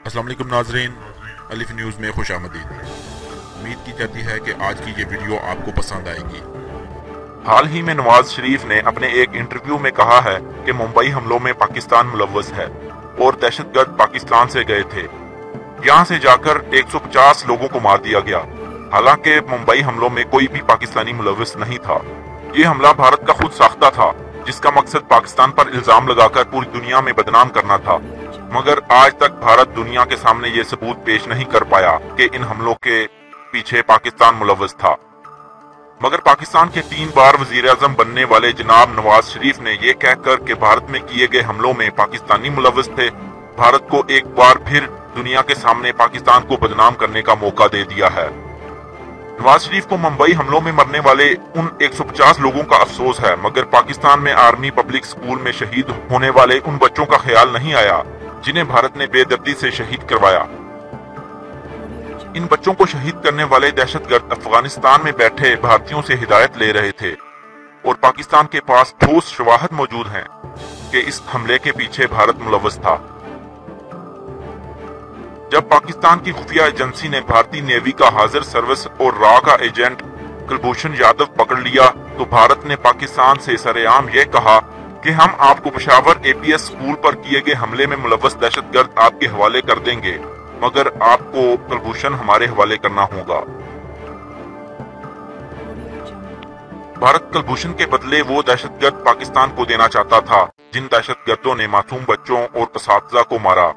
अस्सलाम वालेकुम नाजरीन, अलिफ न्यूज़ में खुश आमदीद। उम्मीद की जाती है कि आज की ये वीडियो आपको पसंद आएगी। हाल ही में नवाज शरीफ ने अपने एक इंटरव्यू में कहा है कि मुंबई हमलों में पाकिस्तान मुलव्वस है और दहशतगर्द पाकिस्तान से गए थे। यहाँ से जाकर 150 लोगों को मार दिया गया। हालांकि मुंबई हमलों में कोई भी पाकिस्तानी मुलव्वस नहीं था। ये हमला भारत का खुद साख्ता था, जिसका मकसद पाकिस्तान पर इल्जाम लगाकर पूरी दुनिया में बदनाम करना था। मगर आज तक भारत दुनिया के सामने ये सबूत पेश नहीं कर पाया कि इन हमलों के पीछे पाकिस्तान मुलव्वस था। मगर पाकिस्तान के 3 बार वजीर-ए-आज़म बनने वाले जनाब नवाज शरीफ ने ये कहकर कि भारत में किए गए हमलों में पाकिस्तानी मुलव्वस थे, भारत को एक बार फिर दुनिया के सामने पाकिस्तान को बदनाम करने का मौका दे दिया है। नवाज शरीफ को मुंबई हमलों में मरने वाले उन 150 लोगों का अफसोस है, मगर पाकिस्तान में आर्मी पब्लिक स्कूल में शहीद होने वाले उन बच्चों का ख्याल नहीं आया जिन्हें भारत ने बेदर्दी से शहीद करवाया। इन बच्चों को शहीद करने वाले दहशतगर्द अफगानिस्तान में बैठे भारतीयों से हिदायत ले रहे थे और पाकिस्तान के पास ठोस शवाहद मौजूद हैं कि इस हमले के पीछे भारत मुलव्वस था। जब पाकिस्तान की खुफिया एजेंसी ने भारतीय नेवी का हाजिर सर्विस और रॉ का एजेंट कुलभूषण यादव पकड़ लिया तो भारत ने पाकिस्तान से सरेआम यह कहा कि हम आपको पेशावर एपीएस स्कूल पर किए गए हमले में मुलव्वस दहशतगर्द आपके हवाले कर देंगे, मगर आपको कुलभूषण हमारे हवाले करना होगा। भारत कुलभूषण के बदले वो दहशतगर्द पाकिस्तान को देना चाहता था जिन दहशतगर्दों ने मासूम बच्चों और असातिज़ा को मारा,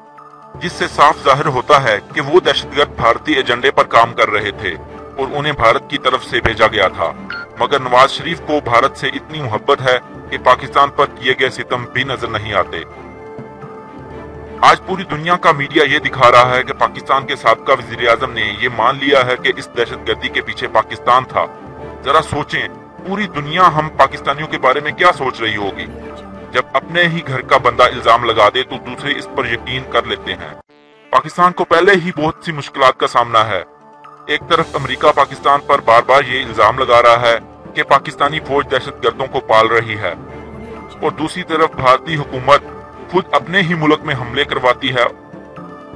जिससे साफ जाहिर होता है कि वो दहशतगर्द भारतीय एजेंडे पर काम कर रहे थे और उन्हें भारत की तरफ से भेजा गया था। मगर नवाज शरीफ को भारत से इतनी मोहब्बत है कि पाकिस्तान पर किए गए सितम भी नजर नहीं आते। आज पूरी दुनिया का मीडिया ये दिखा रहा है कि पाकिस्तान के साबका वजीर-ए-आज़म ने ये मान लिया है कि इस दहशतगर्दी के पीछे पाकिस्तान था। जरा सोचें, पूरी दुनिया हम पाकिस्तानियों के बारे में क्या सोच रही होगी। जब अपने ही घर का बंदा इल्जाम लगा दे तो दूसरे इस पर यकीन कर लेते हैं। पाकिस्तान को पहले ही बहुत सी मुश्किलात का सामना है। एक तरफ अमेरिका पाकिस्तान पर बार बार ये इल्जाम लगा रहा है कि पाकिस्तानी फौज दहशतगर्दों को पाल रही है और दूसरी तरफ भारतीय हुकूमत खुद अपने ही मुल्क में हमले करवाती है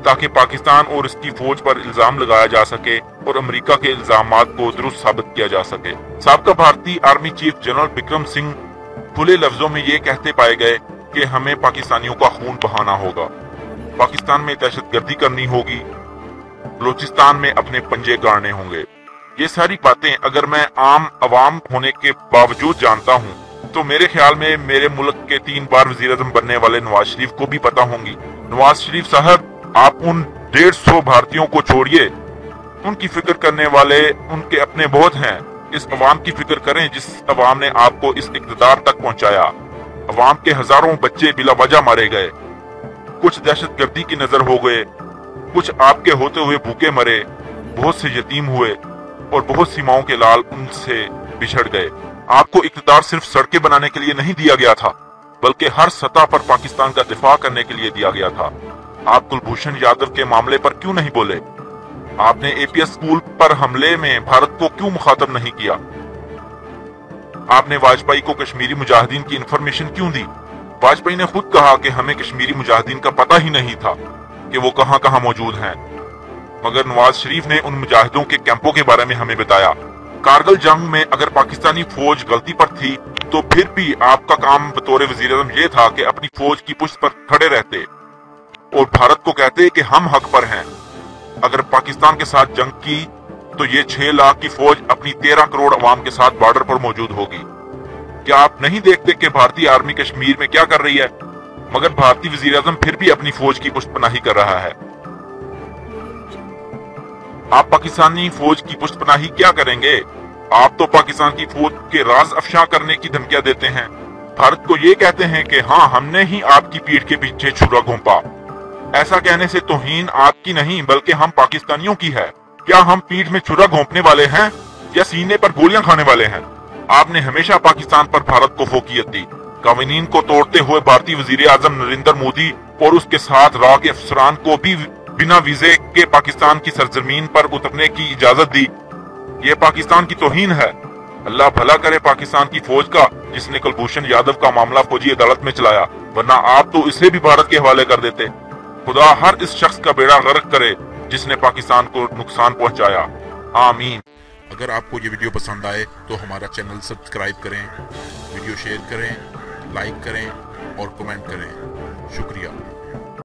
ताकि पाकिस्तान और इसकी फौज पर इल्जाम लगाया जा सके और अमेरिका के इल्जामात को दुरुस्त साबित किया जा सके। साबका भारतीय army chief general Bikram Singh खुले लफ्जों में ये कहते पाए गए कि हमें पाकिस्तानियों का खून बहाना होगा, पाकिस्तान में दहशतगर्दी करनी होगी, बलोचिस्तान में अपने पंजे गाड़ने होंगे। ये सारी बातें अगर मैं आम अवाम होने के बावजूद जानता हूँ तो मेरे ख्याल में मेरे मुल्क के 3 बार वजीर-ए-आज़म बनने वाले नवाज शरीफ को भी पता होंगी। नवाज शरीफ साहब, आप उन 150 भारतीयों को छोड़िए, उनकी फिक्र करने वाले उनके अपने बहुत हैं। इस अवाम की फिक्र करें जिस अवाम ने आपको इस इक़्तिदार तक पहुँचाया। अवाम के हजारों बच्चे बिला वजह मारे गए, कुछ दहशतगर्दी की नजर हो गए, कुछ आपके होते हुए भूखे मरे, बहुत से यतीम हुए और बहुत सी माओं के लाल उनसे बिछड़ गए। आपको इक़्तिदार सिर्फ सड़कें बनाने के लिए नहीं दिया गया था, बल्कि हर सतह पर पाकिस्तान का दिफा करने के लिए दिया गया था। आप कुलभूषण यादव के मामले पर क्यों नहीं बोले? आपने एपीएस स्कूल पर हमले में भारत को क्यों मुखातब नहीं किया? आपने वाजपेयी को कश्मीरी मुजाहिदीन की इंफॉर्मेशन क्यों दी? वाजपेयी ने खुद कहा कि हमें कश्मीरी मुजाहिदीन का पता ही नहीं था कि वो कहां कहां मौजूद हैं, मगर नवाज शरीफ ने उन मुजाहिदों के कैंपों के बारे में हमें बताया। कारगिल जंग में अगर पाकिस्तानी फौज गलती पर थी तो फिर भी आपका काम बतौर वजीर-ए-आज़म ये था कि अपनी फौज की पुष्ट पर खड़े रहते और भारत को कहते कि हम हक पर हैं। अगर पाकिस्तान के साथ जंग की तो ये 6 लाख की फौज अपनी 13 करोड़ अवाम के साथ बॉर्डर पर मौजूद होगी। क्या आप नहीं देखते कि भारतीय आर्मी कश्मीर में क्या कर रही है? मगर भारतीय वजीर-ए-आज़म फिर भी अपनी फौज की पुष्टपनाही कर रहा है। आप पाकिस्तानी फौज की पुष्टपनाही क्या करेंगे? आप तो पाकिस्तान की फौज के राज अफशा करने की धमकियां देते हैं। भारत को ये कहते हैं कि हाँ, हमने ही आपकी पीठ के पीछे छुरा घोंपा। ऐसा कहने से तौहीन आपकी नहीं बल्कि हम पाकिस्तानियों की है। क्या हम पीठ में छुरा घोंपने वाले हैं या सीने पर गोलियां खाने वाले हैं? आपने हमेशा पाकिस्तान पर भारत को फोकियत दी। कानून को तोड़ते हुए भारतीय वजीर-ए-आज़म नरेंद्र मोदी और उसके साथ रॉ के अफसरान को भी बिना वीजे के पाकिस्तान की सरजमीन पर उतरने की इजाजत दी। ये पाकिस्तान की तौहीन है। अल्लाह भला करे पाकिस्तान की फौज का, जिसने कुलभूषण यादव का मामला फौजी अदालत में चलाया, वरना आप तो इसे भी भारत के हवाले कर देते। خدا ہر اس شخص کا بیڑا غرق کرے جس نے پاکستان کو نقصان پہنچایا، آمین۔ اگر آپ کو یہ ویڈیو پسند آئے تو ہمارا چینل سبسکرائب کریں، ویڈیو شیئر کریں، لائک کریں اور کمنٹ کریں۔ شکریہ۔